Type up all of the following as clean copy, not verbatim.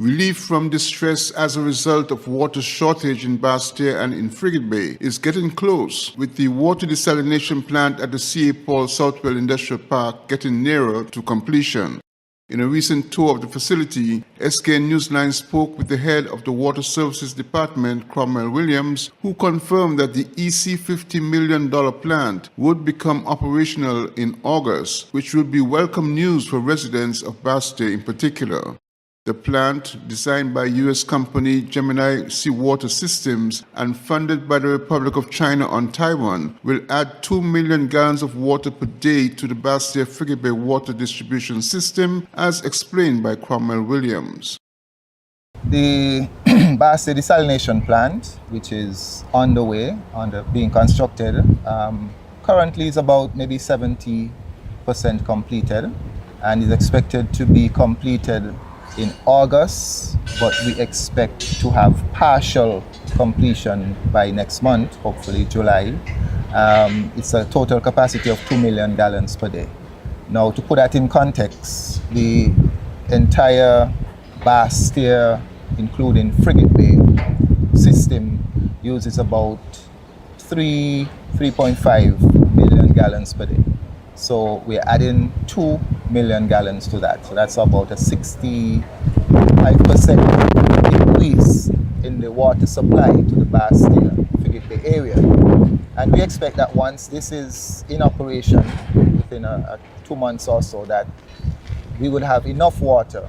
Relief from distress as a result of water shortage in Bastia and in Frigate Bay is getting close, with the water desalination plant at the C.A. Paul Southwell Industrial Park getting nearer to completion. In a recent tour of the facility, SKN NEWSLINE spoke with the head of the Water Services Department, Cromwell Williams, who confirmed that the $50 million plant would become operational in August, which would be welcome news for residents of Bastia in particular. The plant, designed by U.S. company Gemini Seawater Systems and funded by the Republic of China on Taiwan, will add 2 million gallons of water per day to the Bastia Frigate Bay water distribution system, as explained by Cromwell Williams. The Bastia desalination plant, which is underway, being constructed, currently is about maybe 70% completed and is expected to be completed in August, but we expect to have partial completion by next month, hopefully July. It's a total capacity of 2 million gallons per day. Now, to put that in context, the entire Bastia, including Frigate Bay system, uses about 3.5 million gallons per day. So we're adding 2 million gallons to that. So that's about a 65% increase in the water supply to the Bastia Frigate Bay area. And we expect that once this is in operation within 2 months or so, that we would have enough water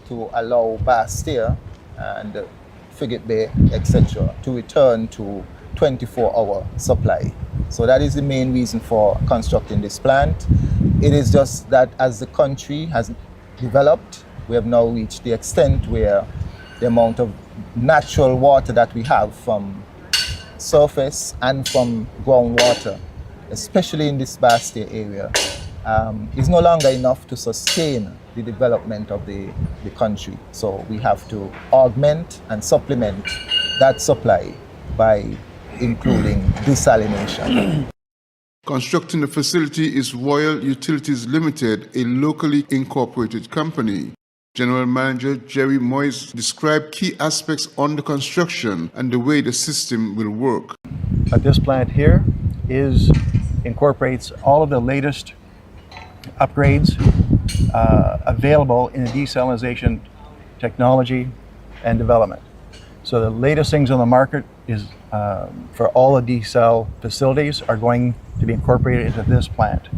to allow Bastia and Frigate Bay, etc., to return to 24-hour supply. So that is the main reason for constructing this plant. It is just that as the country has developed, we have now reached the extent where the amount of natural water that we have from surface and from groundwater, especially in this Bastia area, is no longer enough to sustain the development of the country. So we have to augment and supplement that supply by including desalination. Constructing the facility is Royal Utilities Limited, a locally incorporated company. General Manager Jerry Moyes described key aspects on the construction and the way the system will work. This plant here incorporates all of the latest upgrades available in the desalination technology and development. So the latest things on the market is for all the desal facilities are going to be incorporated into this plant.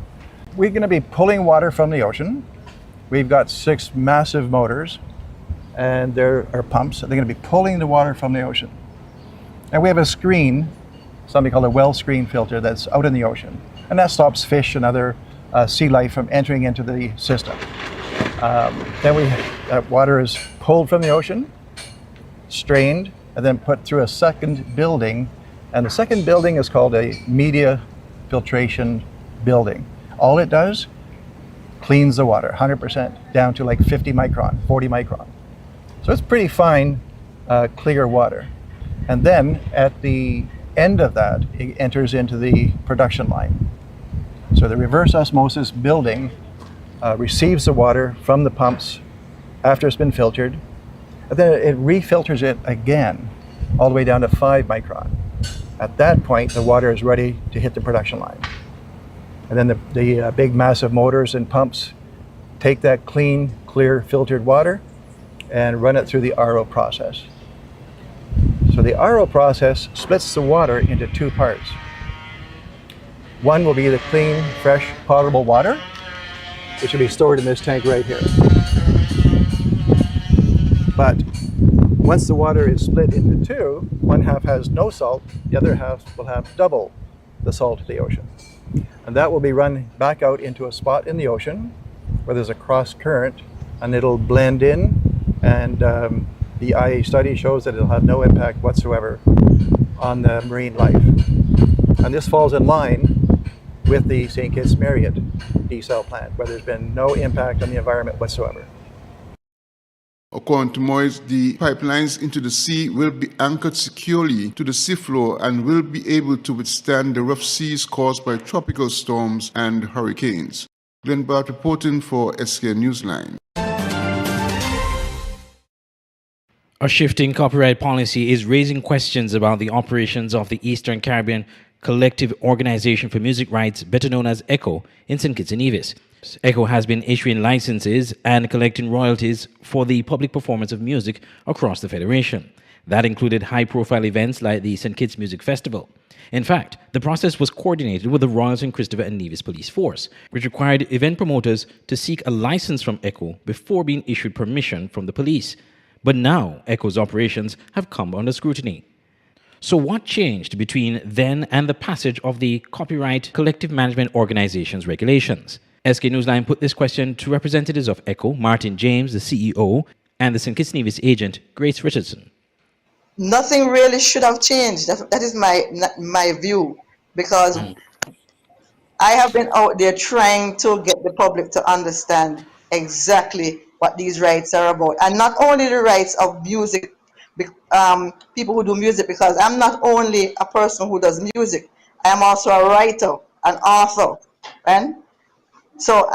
We're going to be pulling water from the ocean. We've got 6 massive motors and there are pumps. They're going to be pulling the water from the ocean. And we have a screen, something called a well screen filter, that's out in the ocean. And that stops fish and other sea life from entering into the system. That water is pulled from the ocean, strained, and then put through a second building. And the second building is called a media filtration building. All it does, cleans the water 100% down to like 50 micron, 40 micron. So it's pretty fine, clear water. And then at the end of that, it enters into the production line. So the reverse osmosis building receives the water from the pumps after it's been filtered, and then it refilters it again, all the way down to 5 micron. At that point, the water is ready to hit the production line. And then the big massive motors and pumps take that clean, clear, filtered water and run it through the RO process. So the RO process splits the water into 2 parts. One will be the clean, fresh, potable water, which will be stored in this tank right here. But once the water is split into 2, one half has no salt, the other half will have double the salt of the ocean. And that will be run back out into a spot in the ocean where there's a cross current, and it'll blend in, and the IA study shows that it'll have no impact whatsoever on the marine life. And this falls in line with the St. Kitts Marriott desal plant, where there's been no impact on the environment whatsoever. According to Moyes, the pipelines into the sea will be anchored securely to the seafloor and will be able to withstand the rough seas caused by tropical storms and hurricanes. Glenn Bart reporting for SKN NEWSLINE. A shifting copyright policy is raising questions about the operations of the Eastern Caribbean Collective Organization for Music Rights, better known as ECHO, in St. Kitts and Nevis. ECHO has been issuing licenses and collecting royalties for the public performance of music across the Federation. That included high-profile events like the St. Kitts Music Festival. In fact, the process was coordinated with the Royal St. Christopher and Nevis Police Force, which required event promoters to seek a license from ECHO before being issued permission from the police. But now, ECHO's operations have come under scrutiny. So what changed between then and the passage of the Copyright Collective Management Organization's regulations? SK NEWSLINE put this question to representatives of ECHO, Martin James, the CEO, and the St. Kitts Nevis agent, Grace Richardson. Nothing really should have changed. That is my view, because I have been out there trying to get the public to understand exactly what these rights are about, and not only the rights of music, people who do music, because I'm not only a person who does music, I am also a writer, an author, and so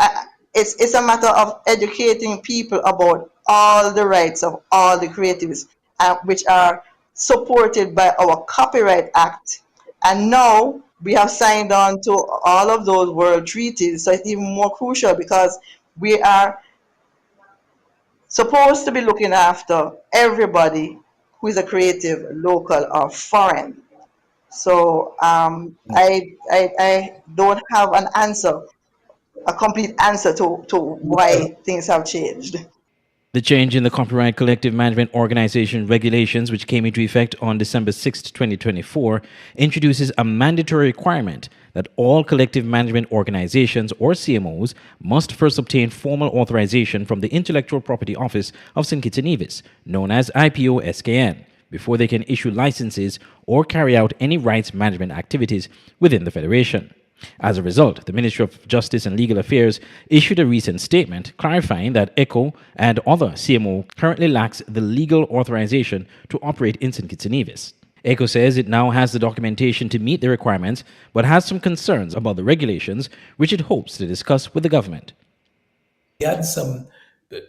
it's a matter of educating people about all the rights of all the creatives, which are supported by our Copyright Act. And now we have signed on to all of those world treaties, so it's even more crucial because we are supposed to be looking after everybody who is a creative, local or foreign. So I don't have an answer, a complete answer to why things have changed. The change in the Copyright Collective Management Organization regulations, which came into effect on December 6, 2024, introduces a mandatory requirement that all collective management organizations or CMOs must first obtain formal authorization from the Intellectual Property Office of St. Kitts and Nevis, known as IPO SKN, before they can issue licenses or carry out any rights management activities within the Federation. As a result, the Ministry of Justice and Legal Affairs issued a recent statement clarifying that ECHO and other CMO currently lacks the legal authorization to operate in St. Kitts and Nevis. ECHO says it now has the documentation to meet the requirements, but has some concerns about the regulations, which it hopes to discuss with the government. We had some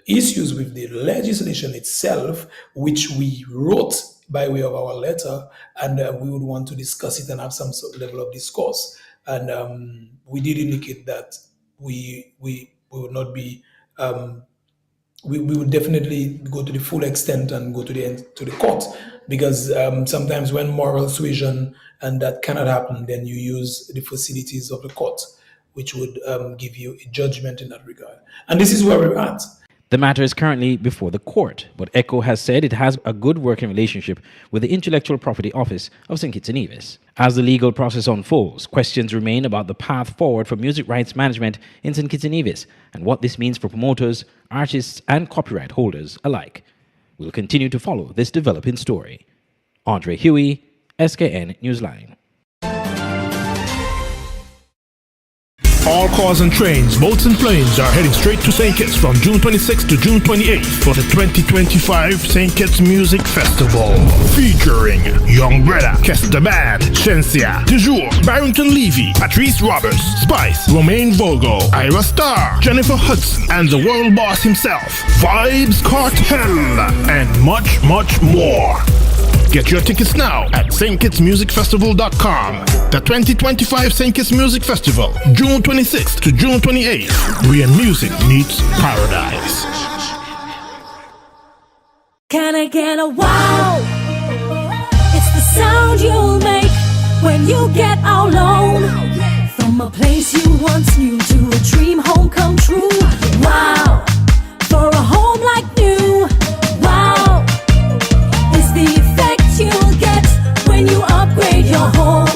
issues with the legislation itself, which we wrote by way of our letter, and we would want to discuss it and have some sort of level of discourse. And we did indicate that we would not be, we would definitely go to the full extent and go to the court, because sometimes when moral suasion and that cannot happen, then you use the facilities of the court, which would give you a judgment in that regard. And this is where we're at. The matter is currently before the court, but ECHO has said it has a good working relationship with the Intellectual Property Office of St. Kitts and Nevis. As the legal process unfolds, questions remain about the path forward for music rights management in St. Kitts and Nevis and what this means for promoters, artists, and copyright holders alike. We'll continue to follow this developing story. Andre Huey, SKN Newsline. All cars and trains, boats and planes are heading straight to St. Kitts from June 26th to June 28th for the 2025 St. Kitts Music Festival. Featuring Young Brother, Kester Band, Shensia, Dejour, Barrington Levy, Patrice Roberts, Spice, Romaine Vogo, Ira Star, Jennifer Hudson, and the world boss himself, Vibes Cartel, and much, much more. Get your tickets now at stkittsmusicfestival.com. The 2025 St. Kitts Music Festival, June 26th to June 28th, where music meets paradise. Can I get a wow? It's the sound you'll make when you get out alone. From a place you once knew to a dream home come true. Wow, for a home like new. Wow, is the effect you'll get when you upgrade your home.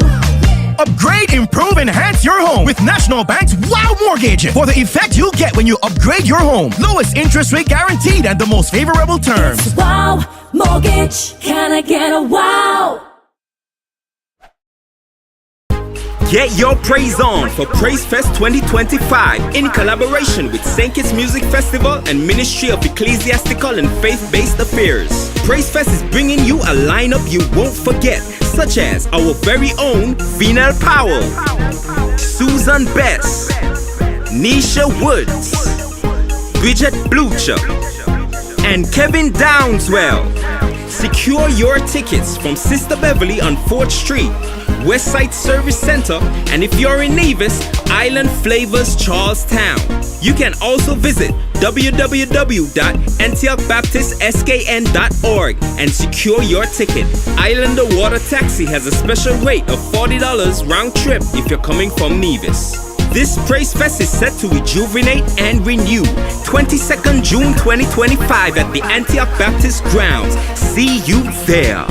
Upgrade, improve, enhance your home with National Bank's Wow Mortgage for the effect you'll get when you upgrade your home. Lowest interest rate guaranteed and the most favorable terms. It's Wow Mortgage. Can I get a wow? Get your praise on for Praise Fest 2025 in collaboration with St. Kitts Music Festival and Ministry of Ecclesiastical and Faith-Based Affairs. Praise Fest is bringing you a lineup you won't forget, such as our very own Vinal Powell, Susan Bess, Nisha Woods, Bridget Blucher, and Kevin Downswell. Secure your tickets from Sister Beverly on 4th Street, Westside Service Center, and if you're in Nevis, Island Flavors Charlestown. You can also visit www.antiochbaptistskn.org and secure your ticket. Islander Water Taxi has a special rate of $40 round trip if you're coming from Nevis. This Praise Fest is set to rejuvenate and renew. 22nd June 2025 at the Antioch Baptist Grounds. See you there.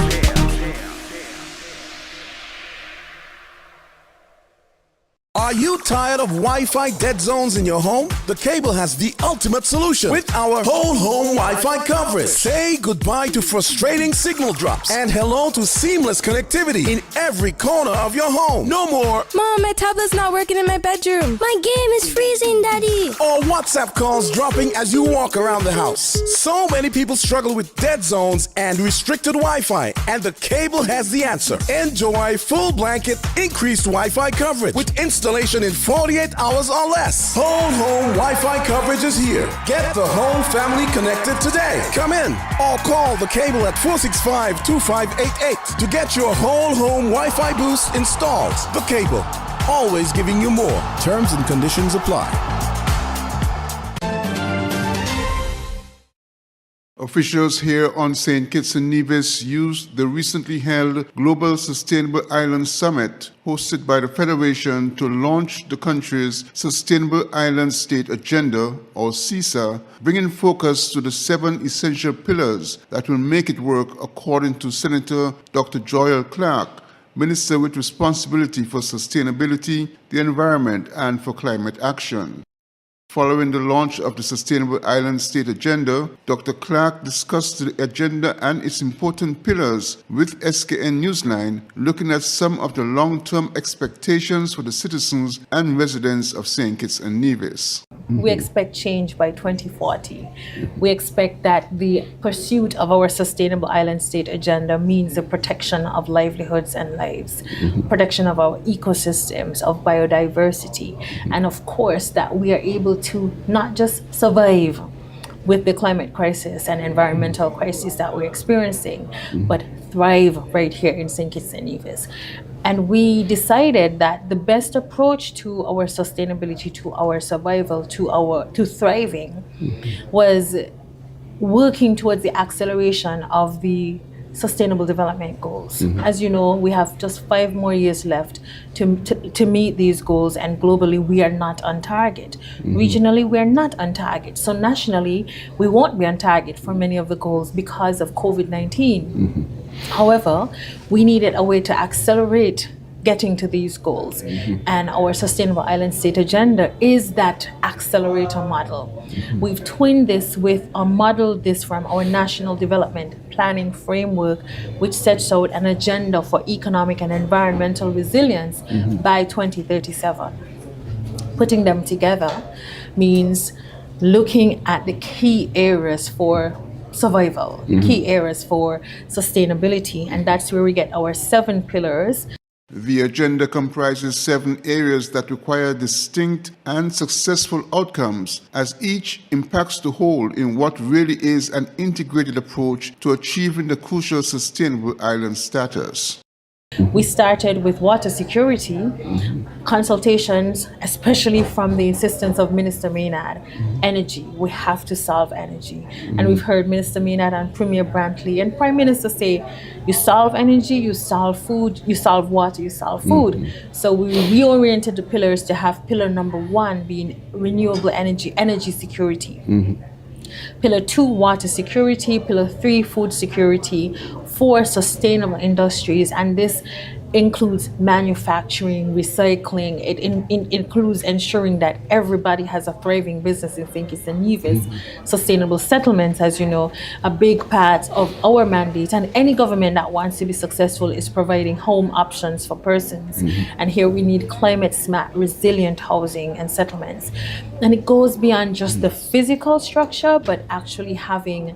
Are you tired of Wi-Fi dead zones in your home? The Cable has the ultimate solution with our whole home Wi-Fi coverage. Say goodbye to frustrating signal drops and hello to seamless connectivity in every corner of your home. No more Mom, my tablet's not working in my bedroom. My game is freezing, Daddy. or WhatsApp calls dropping as you walk around the house. So many people struggle with dead zones and restricted Wi-Fi, and the Cable has the answer. Enjoy full blanket increased Wi-Fi coverage with installation in 48 hours or less. Whole home Wi-Fi coverage is here. Get the whole family connected today. Come in or call the Cable at 465-2588 to get your whole home Wi-Fi boost installed. The Cable, always giving you more. Terms and conditions apply. Officials here on St. Kitts and Nevis used the recently held Global Sustainable Island Summit, hosted by the Federation, to launch the country's Sustainable Island State Agenda, or CISA, bringing focus to the 7 essential pillars that will make it work, according to Senator Dr. Joel Clark, Minister with responsibility for sustainability, the environment, and for climate action. Following the launch of the Sustainable Island State Agenda, Dr. Clark discussed the agenda and its important pillars with SKN NEWSLINE, looking at some of the long-term expectations for the citizens and residents of St. Kitts and Nevis. We expect change by 2040. We expect that the pursuit of our Sustainable Island State Agenda means the protection of livelihoods and lives, protection of our ecosystems, of biodiversity, and of course that we are able to not just survive with the climate crisis and environmental crisis that we're experiencing, but thrive right here in St. Kitts and Nevis. And we decided that the best approach to our sustainability, to our survival, to thriving, was working towards the acceleration of the Sustainable Development Goals. As you know, we have just 5 more years left to meet these goals, and globally we are not on target. Regionally, we are not on target. So nationally, we won't be on target for many of the goals because of COVID-19. However, we needed a way to accelerate getting to these goals. And our Sustainable Island State Agenda is that accelerator model. We've twinned this with or modeled this from our National Development Planning Framework, which sets out an agenda for economic and environmental resilience by 2037. Putting them together means looking at the key areas for survival, key areas for sustainability, and that's where we get our 7 pillars. The agenda comprises 7 areas that require distinct and successful outcomes, as each impacts the whole in what really is an integrated approach to achieving the crucial sustainable island status. We started with water security, consultations, especially from the insistence of Minister Maynard. Energy, we have to solve energy. And we've heard Minister Maynard and Premier Brantley and Prime Minister say, you solve energy, you solve food, you solve water, you solve food. So we reoriented the pillars to have pillar number 1 being renewable energy, energy security. Pillar 2, water security. Pillar 3, food security. 4, sustainable industries, and this includes manufacturing, recycling. It includes ensuring that everybody has a thriving business in St. Kitts and Nevis. Sustainable settlements, as you know, a big part of our mandate, and any government that wants to be successful is providing home options for persons. And here we need climate smart, resilient housing and settlements. And it goes beyond just the physical structure, but actually having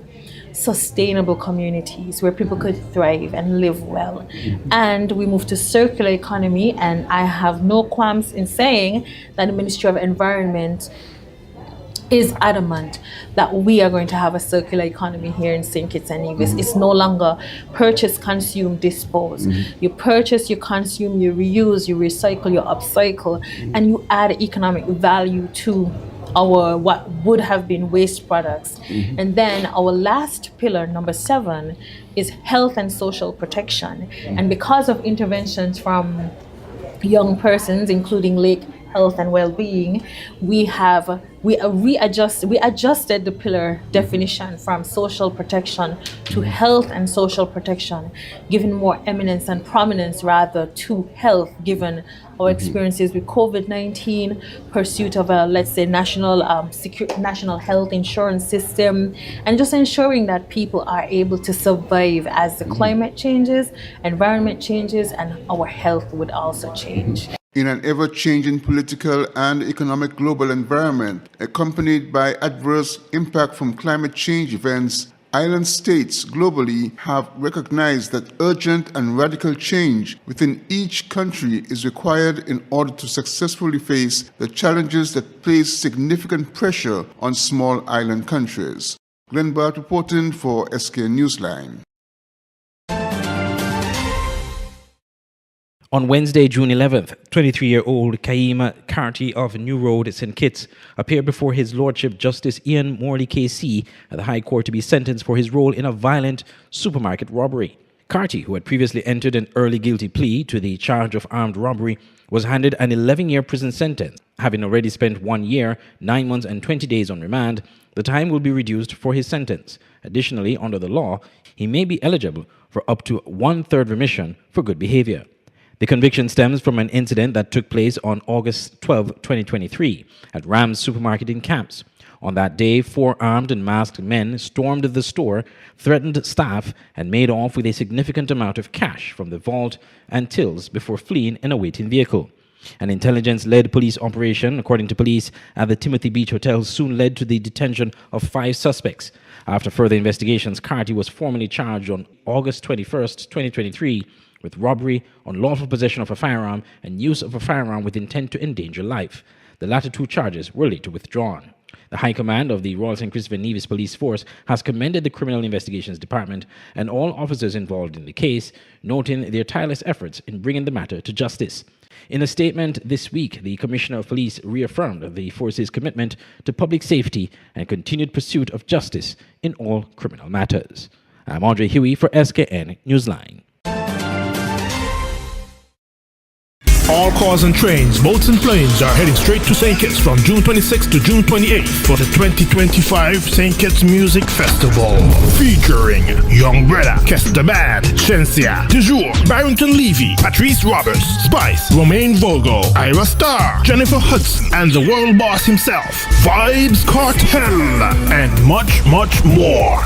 sustainable communities where people could thrive and live well. And we move to circular economy, and I have no qualms in saying that the Ministry of Environment is adamant that we are going to have a circular economy here in St. Kitts and Nevis. It's no longer purchase, consume, dispose. You purchase, you consume, you reuse, you recycle, you upcycle, and you add economic value to our what would have been waste products. And then our last pillar, number 7, is health and social protection. And because of interventions from young persons, including Lake Health and Well-being, we adjusted the pillar definition from social protection to health and social protection, giving more eminence and prominence rather to health, given our experiences with COVID-19, pursuit of a, let's say, national health insurance system, and just ensuring that people are able to survive as the climate changes, environment changes, and our health would also change. In an ever-changing political and economic global environment, accompanied by adverse impact from climate change events, island states globally have recognized that urgent and radical change within each country is required in order to successfully face the challenges that place significant pressure on small island countries. Glenn Bart reporting for SKN NEWSLINE. On Wednesday, June 11th, 23-year-old Kaima Carty of New Road, St. Kitts, appeared before His Lordship Justice Ian Morley KC at the High Court to be sentenced for his role in a violent supermarket robbery. Carty, who had previously entered an early guilty plea to the charge of armed robbery, was handed an 11-year prison sentence. Having already spent 1 year, 9 months and 20 days on remand, the time will be reduced for his sentence. Additionally, under the law, he may be eligible for up to 1/3 remission for good behavior. The conviction stems from an incident that took place on August 12, 2023 at Ram's Supermarket in Camps. On that day, 4 armed and masked men stormed the store, threatened staff, and made off with a significant amount of cash from the vault and tills before fleeing in a waiting vehicle. An intelligence-led police operation, according to police at the Timothy Beach Hotel, soon led to the detention of 5 suspects. After further investigations, Carty was formally charged on August 21st, 2023, with robbery, unlawful possession of a firearm, and use of a firearm with intent to endanger life. The latter 2 charges were later withdrawn. The High Command of the Royal St. Christopher Nevis Police Force has commended the Criminal Investigations Department and all officers involved in the case, noting their tireless efforts in bringing the matter to justice. In a statement this week, the Commissioner of Police reaffirmed the force's commitment to public safety and continued pursuit of justice in all criminal matters. I'm Andre Huey for SKN NEWSLINE. All cars and trains, boats and planes are heading straight to St. Kitts from June 26th to June 28th for the 2025 St. Kitts Music Festival. Featuring Young Brother, Kester Band, Shensia, Toujours, Barrington Levy, Patrice Roberts, Spice, Romaine Vogo, Ira Star, Jennifer Hudson, and the world boss himself, Vibes Cartel, and much, much more.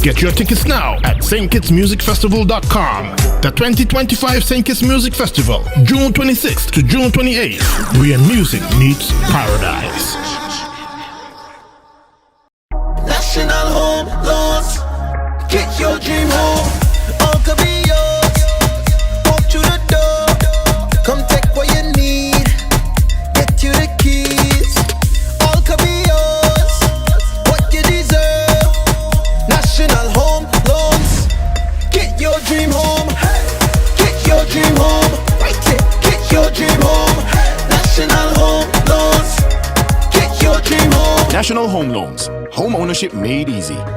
Get your tickets now at StKittsMusicFestival.com. The 2025 St. Kitts Music Festival, June 26th to June 28th, where music meets paradise. National Home Loans. Get your dream home. All could be yours. Walk through the door. Come take what you need. Get you the keys. All could be yours. What you deserve. National Home Loans. Get your dream home. Get your dream home. Right here. Get your dream home. National Home Loans. Get your dream home. National Home Loans. Home ownership made easy.